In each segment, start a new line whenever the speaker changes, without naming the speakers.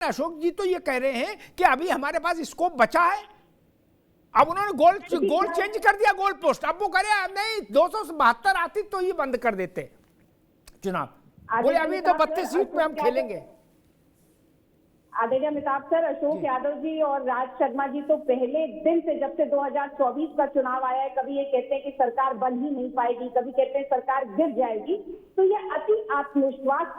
अशोक जी तो ये कह रहे हैं कि अभी हमारे पास स्कोप बचा है। अब उन्होंने गोल चेंज कर दिया, गोल पोस्ट। अब वो कह रहे हैं नहीं 272 आती तो ये बंद कर देते चुनाव। बोले अभी तो 32 सीट में हम खेलेंगे।
आदरणीय अमिताभ सर, अशोक यादव जी और राज शर्मा जी तो पहले दिन से, जब से 2024 का चुनाव आया है, कभी ये कहते हैं कि सरकार बन ही नहीं पाएगी, कभी कहते हैं सरकार गिर जाएगी। तो ये अति आत्मविश्वास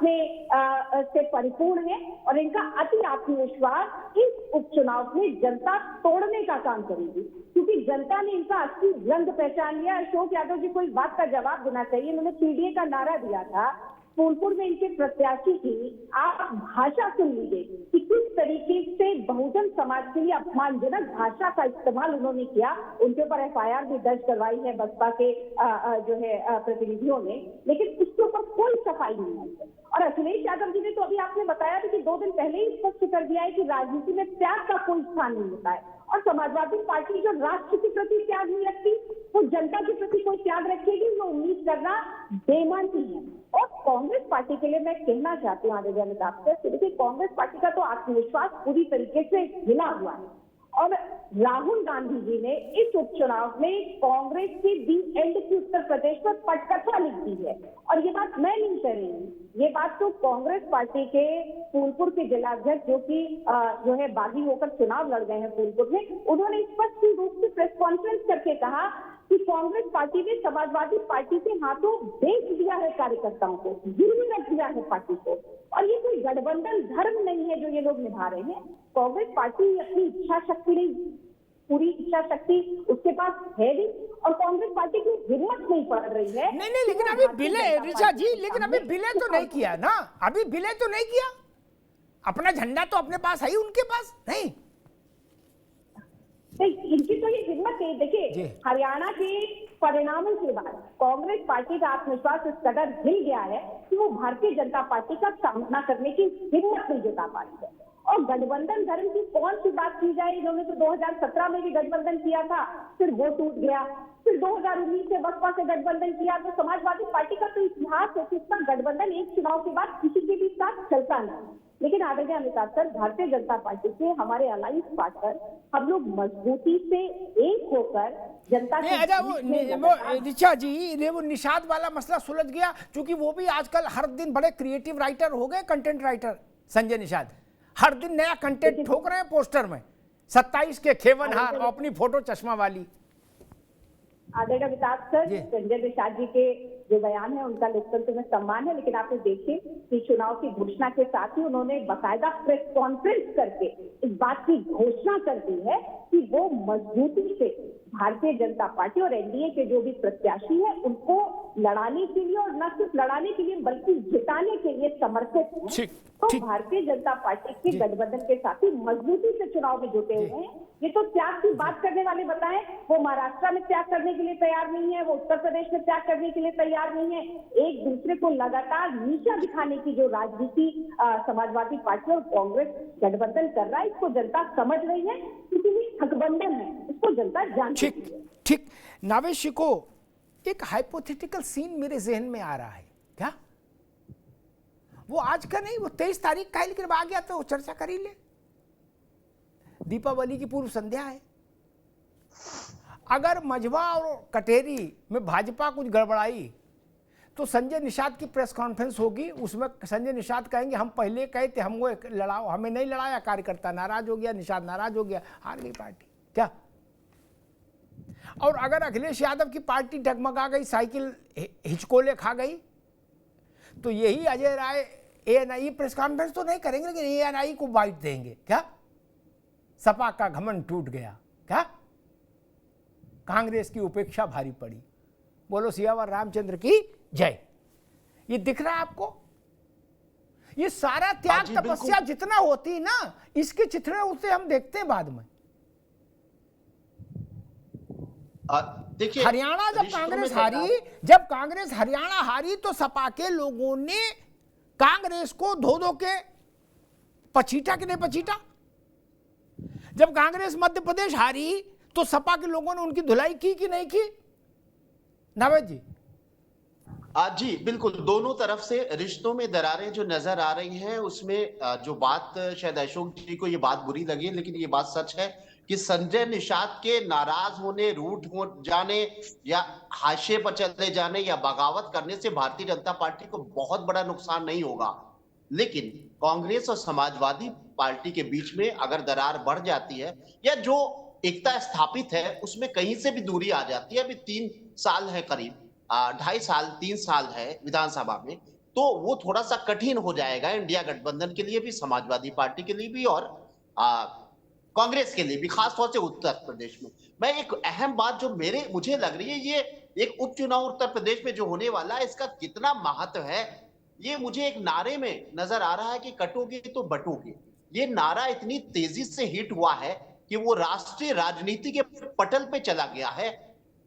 से परिपूर्ण है और इनका अति आत्मविश्वास इस उपचुनाव में जनता तोड़ने का काम करेगी, क्योंकि जनता ने इनका असली रंग पहचान लिया। अशोक यादव जी को इस बात का जवाब देना चाहिए। उन्होंने पीडीए का नारा दिया था फूलपुर में इनके प्रत्याशी की, आप भाषा सुन लीजिए कि किस तरीके से बहुजन समाज के लिए अपमानजनक भाषा का इस्तेमाल उन्होंने किया। उनके ऊपर एफआईआर भी दर्ज करवाई है बसपा के जो है प्रतिनिधियों ने, लेकिन उसके ऊपर कोई सफाई नहीं है। और अखिलेश यादव जी ने तो अभी आपने बताया था कि 2 दिन पहले ही स्पष्ट कर दिया है कि राजनीति में त्याग का कोई स्थान नहीं होता है। और समाजवादी पार्टी जो राष्ट्र के प्रति त्याग नहीं रखती, वो जनता के प्रति कोई त्याग रखेगी, वो उम्मीद करना बेईमानी है। और कांग्रेस पार्टी के लिए मैं कहना चाहती हूँ आदरणीय अमिताभ से, देखिए कांग्रेस पार्टी का तो आत्मविश्वास पूरी तरीके से हिला हुआ है। और राहुल गांधी जी ने इस उपचुनाव में कांग्रेस की दी एंड की उत्तर प्रदेश में पटकथा लिख दी है। और ये बात मैं नहीं कह रही हूँ, ये बात तो कांग्रेस पार्टी के फूलपुर के जिलाध्यक्ष जो है बागी होकर चुनाव लड़ गए हैं फूलपुर में, उन्होंने स्पष्ट रूप से प्रेस कॉन्फ्रेंस करके कहा कि कांग्रेस पार्टी ने समाजवादी पार्टी के हाथों बेच दिया है कार्यकर्ताओं को, गिरवी रख दिया है पार्टी को। और ये कोई गठबंधन धर्म नहीं है जो ये लोग निभा रहे हैं। कांग्रेस पार्टी अपनी इच्छा शक्ति नहीं, पूरी इच्छा शक्ति उसके पास है नहीं, और कांग्रेस पार्टी की हिम्मत नहीं पड़ रही है।
नहीं, लेकिन अभी विलय, ऋचा जी, लेकिन अभी विलय तो नहीं किया ना, अभी विलय तो नहीं किया। अपना झंडा तो अपने पास है, उनके पास नहीं।
इनकी तो ये हिम्मत है। देखिए हरियाणा के परिणामों के बाद कांग्रेस पार्टी का आत्मविश्वास इस कदर हिल गया है कि वो भारतीय जनता पार्टी का सामना करने की हिम्मत नहीं जुटा पा रही है। और गठबंधन धर्म की कौन सी बात की जाए, इन्होंने तो 2017 में भी गठबंधन किया था, फिर वो टूट गया। फिर 2019 से बसपा से गठबंधन किया। तो समाजवादी पार्टी का तो इतिहास है कि इसका गठबंधन एक चुनाव के बाद किसी के भी साथ चलता नहीं। लेकिन आदरणीय अमिताभ सर, भारतीय जनता पार्टी के हमारे अलायंस पार्टनर, हम लोग मजबूती से एक होकर जनता
के ऋचा जी, वो निषाद वाला मसला सुलझ गया, क्योंकि वो भी आजकल हर दिन बड़े क्रिएटिव राइटर हो गए, कंटेंट राइटर संजय निषाद हर दिन नया कंटेंट ठोक रहे हैं पोस्टर में। 27 के खेवनहार, अपनी फोटो चश्मा वाली।
आदरणीय अमिताभ सर, संजय निषाद जी के जो बयान है उनका लोकतंत्र में सम्मान है, लेकिन आपने देखिए कि चुनाव की घोषणा के साथ ही उन्होंने बाकायदा प्रेस कॉन्फ्रेंस करके इस बात की घोषणा कर दी है कि वो मजबूती से भारतीय जनता पार्टी और एनडीए के जो भी प्रत्याशी है उनको लड़ाने के लिए, और न सिर्फ लड़ाने के लिए बल्कि जिताने के लिए समर्पित हैं। तो भारतीय जनता पार्टी के गठबंधन के साथ ही मजबूती से चुनाव में जुटे हुए हैं। ये तो त्याग की बात करने वाले बताएं, वो महाराष्ट्र में त्याग करने के लिए तैयार नहीं है, वो उत्तर प्रदेश में त्याग करने के लिए तैयार नहीं है। एक दूसरे को लगातार नीचा दिखाने की जो राजनीति समाजवादी पार्टी और कांग्रेस गठबंधन कर रहा है, इसको जनता समझ रही है, क्योंकि ये गठबंधन है, इसको जनता जानती है।
ठीक। नावेश को एक हाइपोथेटिकल सीन मेरे जहन में आ रहा है। क्या वो आज का नहीं, वो 23 तारीख का है, लेकिन आ गया तो चर्चा कर ही ले। दीपावली की पूर्व संध्या है। अगर मझवा और कटेरी में भाजपा कुछ गड़बड़ाई तो संजय निषाद की प्रेस कॉन्फ्रेंस होगी, उसमें संजय निषाद कहेंगे हम पहले कहे थे हमको लड़ाओ, हमें नहीं लड़ाया, कार्यकर्ता नाराज हो गया, निषाद नाराज हो गया, हार गई पार्टी। क्या? और अगर अखिलेश यादव की पार्टी डगमगा गई, साइकिल हिचकोले खा गई, तो यही Ajay Rai ANI press conference तो नहीं करेंगे, लेकिन एएनआई को बाइट देंगे। क्या? सपा का घमंड टूट गया। क्या? कांग्रेस की उपेक्षा भारी पड़ी। बोलो सियावर रामचंद्र की जय। ये दिख रहा है आपको? ये सारा त्याग तपस्या जितना होती ना, इसके चित्रण उसे हम देखते हैं बाद में।
देखिए
हरियाणा जब कांग्रेस हरियाणा हारी तो सपा के लोगों ने कांग्रेस को धो के पचीटा कि नहीं पचीटा। जब कांग्रेस मध्य प्रदेश हारी तो सपा के लोगों ने उनकी धुलाई की कि नहीं की? नावेद जी।
जी बिल्कुल, दोनों तरफ से रिश्तों में दरारें जो नजर आ रही हैं उसमें जो बात शायद अशोक जी को ये बात बुरी लगी, लेकिन ये बात सच है कि संजय निषाद के नाराज होने, रूठ हो जाने या हाशिए पर चले जाने या बगावत करने से भारतीय जनता पार्टी को बहुत बड़ा नुकसान नहीं होगा। लेकिन कांग्रेस और समाजवादी पार्टी के बीच में अगर दरार बढ़ जाती है या जो एकता स्थापित है उसमें कहीं से भी दूरी आ जाती है, अभी 3 साल है करीब, 2.5 साल 3 साल है विधानसभा में, तो वो थोड़ा सा कठिन हो जाएगा इंडिया गठबंधन के लिए भी, समाजवादी पार्टी के लिए भी और कांग्रेस के लिए भी, खासतौर से उत्तर प्रदेश में। मैं एक अहम बात जो मुझे लग रही है, ये एक उपचुनाव उत्तर प्रदेश में जो होने वाला है इसका कितना महत्व है, ये मुझे एक नारे में नजर आ रहा है कि कटोगे तो बटोगे। ये नारा इतनी तेजी से हिट हुआ है कि वो राष्ट्रीय राजनीति के पटल पे चला गया है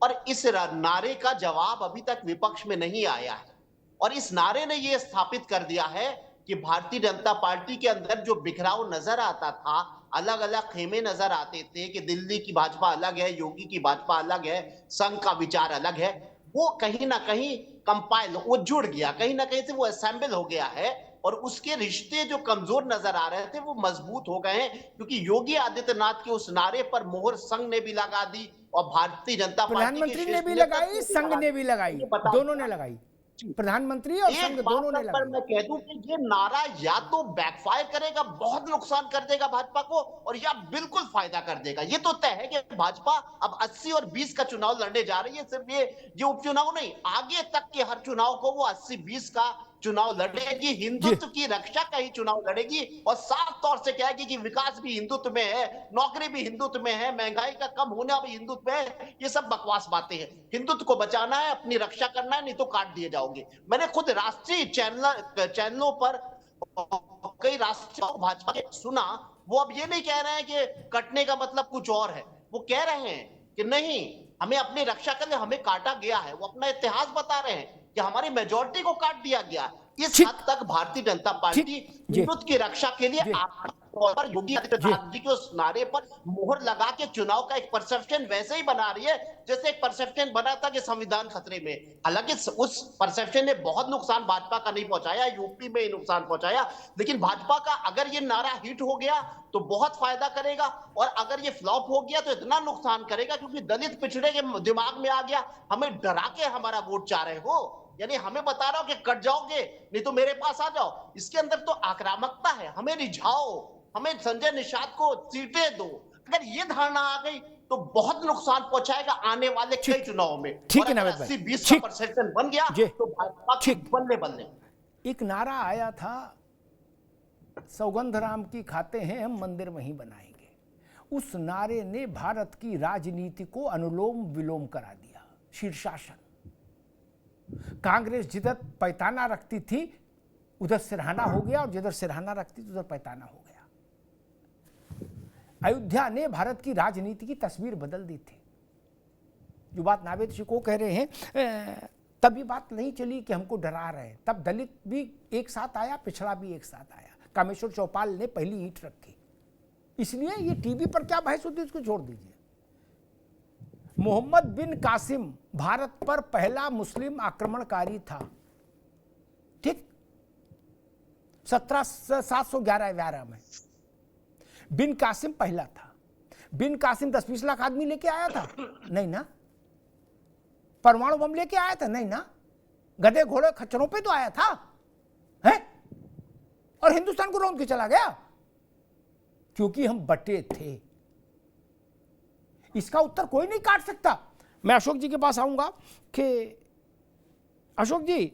और इस नारे का जवाब अभी तक विपक्ष में नहीं आया है। और इस नारे ने यह स्थापित कर दिया है कि भारतीय जनता पार्टी के अंदर जो बिखराव नजर आता था, अलग अलग खेमे नजर आते थे कि दिल्ली की भाजपा अलग है, योगी की भाजपा अलग है, संघ का विचार अलग है, वो कहीं ना कहीं कंपाइल, वो जुड़ गया, कहीं ना कहीं से वो असेंबल हो गया है और उसके रिश्ते जो कमजोर नजर आ रहे थे वो मजबूत हो गए हैं, क्योंकि योगी आदित्यनाथ के उस नारे पर मोहर संघ ने भी लगा दी और भारतीय जनता पार्टी
प्रधानमंत्री ने भी लगाई, संघ ने भी लगाई, दोनों ने लगाई, प्रधानमंत्री और संघ दोनों ने लगाई।
मैं कह दूं कि ये नारा या तो बैकफायर करेगा, बहुत नुकसान कर देगा भाजपा को, और या बिल्कुल फायदा कर देगा। ये तो तय है कि भाजपा अब 80 और 20 का चुनाव लड़ने जा रही है। सिर्फ ये उपचुनाव नहीं, आगे तक के हर चुनाव को वो 80-20 का चुनाव लड़ेगी, हिंदुत्व की रक्षा का ही चुनाव लड़ेगी और साफ तौर से कहेगी कि विकास भी हिंदुत्व में है, नौकरी भी हिंदुत्व में है, महंगाई का कम होना भी हिंदुत्व में है। ये सब बकवास बातें हैं। हिंदुत्व को बचाना है, अपनी रक्षा करना है, नहीं तो काट दिए जाओगे। मैंने खुद राष्ट्रीय चैनलों पर कई राष्ट्रीय भाजपा के सुना, वो अब ये नहीं कह रहे हैं कि कटने का मतलब कुछ और है, वो कह रहे हैं कि नहीं, हमें अपनी रक्षा करने, हमें काटा गया है। वो अपना इतिहास बता रहे हैं कि हमारी मेजोरिटी को काट दिया गया। इस हद तक भारतीय जनता पार्टी हिंदुत्व की रक्षा के लिए और योगी आदित्यनाथ जी के उस नारे पर मोहर लगा के चुनाव का एक परसेप्शन वैसे ही बना रही है जैसे एक परसेप्शन बना था कि संविधान खतरे में। हालांकि उस परसेप्शन ने बहुत नुकसान भाजपा का नहीं पहुंचाया, यूपी में ही नुकसान पहुंचाया, लेकिन भाजपा का अगर ये नारा हिट हो गया तो बहुत फायदा करेगा, और अगर ये फ्लॉप हो गया तो इतना नुकसान करेगा क्योंकि दलित पिछड़े के दिमाग में आ गया, हमें डरा के हमारा वोट चाह रहे हो, यानी हमें बता रहा हो कि कट जाओगे नहीं तो मेरे पास आ जाओ। इसके अंदर तो आक्रामकता है, हमें रिझाओ, हमें संजय निषाद को सीटें दो। अगर ये धारणा आ गई तो बहुत नुकसान पहुंचाएगा आने वाले कई चुनावों में।
ठीक है नावेद भाई,
80-20 का परसेंटेज बन गया तो भाजपा की बल्ले।
एक नारा आया था, सौगंध राम की खाते हैं हम, मंदिर वहीं बनाएंगे। उस नारे ने भारत की राजनीति को अनुलोम विलोम करा दिया। शीर्षासन, कांग्रेस जिधर पैताना रखती थी उधर सिरहाना हो गया, और जिधर सिरहाना रखती थी उधर पैताना हो गया। अयोध्या ने भारत की राजनीति की तस्वीर बदल दी थी। जो बात नावेद जी को कह रहे हैं, तब ये बात नहीं चली कि हमको डरा रहे हैं, तब दलित भी एक साथ आया, पिछड़ा भी एक साथ आया। कामेश्वर चौपाल ने पहली ईंट रखी। इसलिए ये टीवी पर क्या बहस होती है उसको छोड़ दीजिए। मोहम्मद बिन कासिम भारत पर पहला मुस्लिम आक्रमणकारी था, ठीक, 711 में बिन कासिम पहला था। बिन कासिम 10-20 लाख आदमी लेके आया था? नहीं ना। परमाणु बम लेके आया था? नहीं ना। गधे घोड़े खच्चरों पे तो आया था, है? और हिंदुस्तान को रौंद के चला गया क्योंकि हम बटे थे। इसका उत्तर कोई नहीं काट सकता। मैं अशोक जी के पास आऊंगा कि अशोक जी,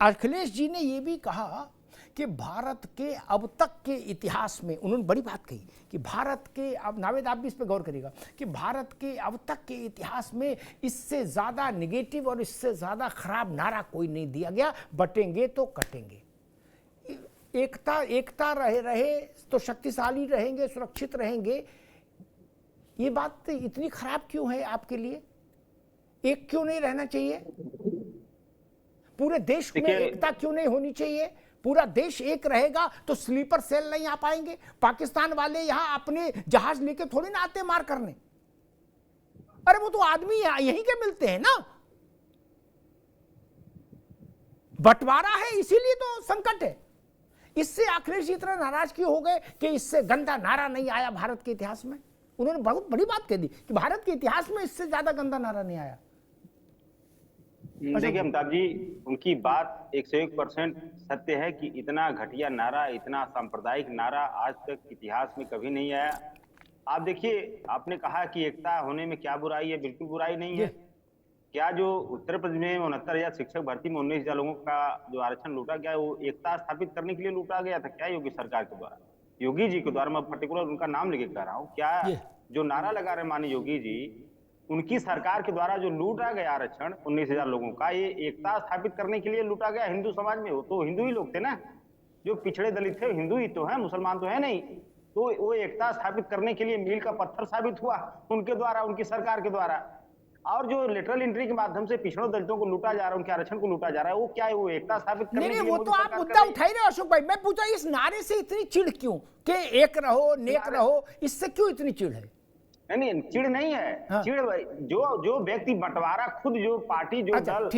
अखिलेश जी ने यह भी कहा कि भारत के अब तक के इतिहास में, उन्होंने बड़ी बात कही कि भारत के, अब नावेद आप भी इस पर गौर करिएगा, कि भारत के अब तक के इतिहास में इससे ज़्यादा नेगेटिव और इससे ज़्यादा खराब नारा कोई नहीं दिया गया, बटेंगे तो कटेंगे। एकता रहे तो शक्तिशाली रहेंगे, सुरक्षित रहेंगे। ये बात इतनी खराब क्यों है आपके लिए? एक क्यों नहीं रहना चाहिए? पूरे देश में एकता क्यों नहीं होनी चाहिए? पूरा देश एक रहेगा तो स्लीपर सेल नहीं आ पाएंगे। पाकिस्तान वाले यहां अपने जहाज लेके थोड़ी ना आते मार करने। अरे वो तो आदमी यहीं के मिलते हैं ना। बंटवारा है इसीलिए तो संकट है। इससे अखिलेश जी इतना नाराज क्यों हो गए कि इससे गंदा नारा नहीं आया भारत के इतिहास में। उन्होंने बहुत बड़ी बात कह दी कि भारत के इतिहास में इससे ज्यादा गंदा नारा नहीं आया।
देखिए अमिताभ जी, उनकी बात 101% सत्य है कि इतना घटिया नारा, इतना सांप्रदायिक नारा आज तक इतिहास में कभी नहीं आया। आप देखिए, आपने कहा कि एकता होने में क्या बुराई है, बिल्कुल बुराई नहीं है। क्या जो उत्तर प्रदेश में 69,000 शिक्षक भर्ती में 19,000 लोगों का जो आरक्षण लूटा गया, वो एकता स्थापित करने के लिए लूटा गया था क्या योगी सरकार के द्वारा, योगी जी के द्वारा? मैं पर्टिकुलर उनका नाम लेके कह रहा हूँ। क्या जो नारा लगा रहे माननीय योगी जी, उनकी सरकार के द्वारा जो लूटा गया आरक्षण 19,000 लोगों का, ये एकता स्थापित करने के लिए लूटा गया हिंदू समाज में? वो तो हिंदू ही लोग थे ना, जो पिछड़े दलित थे, हिंदू ही तो है, मुसलमान तो है नहीं। तो वो एकता स्थापित करने के लिए मील का पत्थर साबित हुआ उनके द्वारा, उनकी सरकार के द्वारा। और जो लेटरल एंट्री के माध्यम से पिछड़ों दलितों को लूटा जा रहा है, उनके आरक्षण को लूटा जा रहा है, वो क्या है? वो एकता स्थापित करने के लिए
वो तो आप मुद्दा उठा ही रहे अशोक भाई। मैं पूछा इस नारे से इतनी चिढ़ क्यों कि एक रहो नेक रहो, इससे क्यों इतनी चिढ़ है?
नहीं, चिढ़ नहीं है। हाँ। चिढ़ जो व्यक्ति बंटवारा, खुद जो पार्टी, जो दल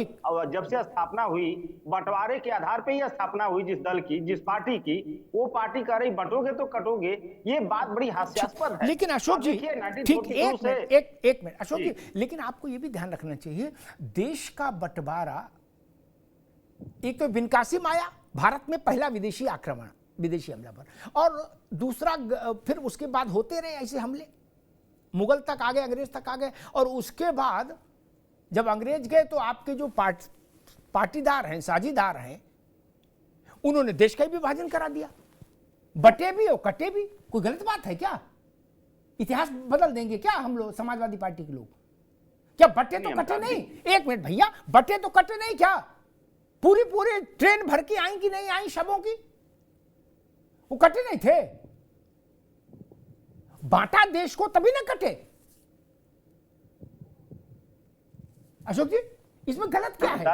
जब से स्थापना हुई, बंटवारे के आधार पे ही स्थापना हुई जिस दल की, जिस पार्टी की, वो पार्टी कह रही बंटोगे तो कटोगे। ये बात बड़ी हास्यास्पद है।
लेकिन अशोक जी, ठीक, एक मिनट अशोक जी, लेकिन आपको ये भी ध्यान रखना चाहिए, देश का बंटवारा एक तो बिनकासिम आया, भारत में पहला विदेशी आक्रमण, विदेशी हमला पर, और दूसरा फिर उसके बाद होते रहे ऐसे हमले, मुगल तक आ गए, अंग्रेज तक आ गए, और उसके बाद जब अंग्रेज गए तो आपके जो पाटीदार हैं, साझीदार हैं, उन्होंने देश का भी विभाजन करा दिया। बटे भी और कटे भी, कोई गलत बात है क्या? इतिहास बदल देंगे क्या हम लोग, समाजवादी पार्टी के लोग? क्या बटे तो कटे नहीं? एक मिनट भैया, बटे तो कटे नहीं क्या? पूरी ट्रेन भर के आई कि नहीं आई शवों की? वो कटे नहीं थे? बांटा देश को तभी ना कटे। अशोक जी, इसमें गलत क्या है?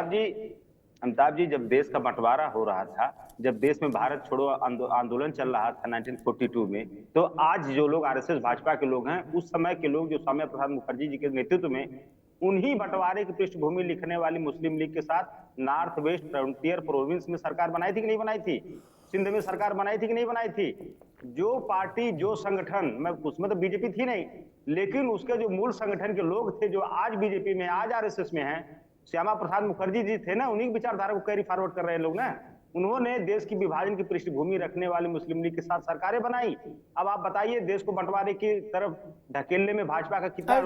अमिताभ जी, जब देश का बंटवारा हो रहा था, जब देश में भारत छोड़ो आंदोलन चल रहा था 1942 में, तो आज जो लोग आरएसएस भाजपा के लोग हैं, उस समय के लोग जो श्यामा प्रसाद मुखर्जी जी के नेतृत्व में उन्हीं बंटवारे की पृष्ठभूमि लिखने वाली मुस्लिम लीग के साथ नॉर्थ वेस्ट फ्रंटियर प्रोविंस में सरकार बनाई थी कि नहीं बनाई थी? सिंध में सरकार बनाई थी कि नहीं बनाई थी? जो पार्टी, जो संगठन, मैं उसमें तो बीजेपी थी नहीं, लेकिन उसके जो मूल संगठन के लोग थे, जो आज बीजेपी में, आज आरएसएस में हैं, श्यामा प्रसाद मुखर्जी जी थे ना, उन्हीं की विचारधारा को कैरी फॉरवर्ड कर रहे हैं लोग ना। उन्होंने देश की विभाजन की पृष्ठभूमि रखने वाली मुस्लिम लीग के साथ सरकारें बनाई। अब आप बताइए, देश को बंटवारे की तरफ ढकेलने में भाजपा का कितना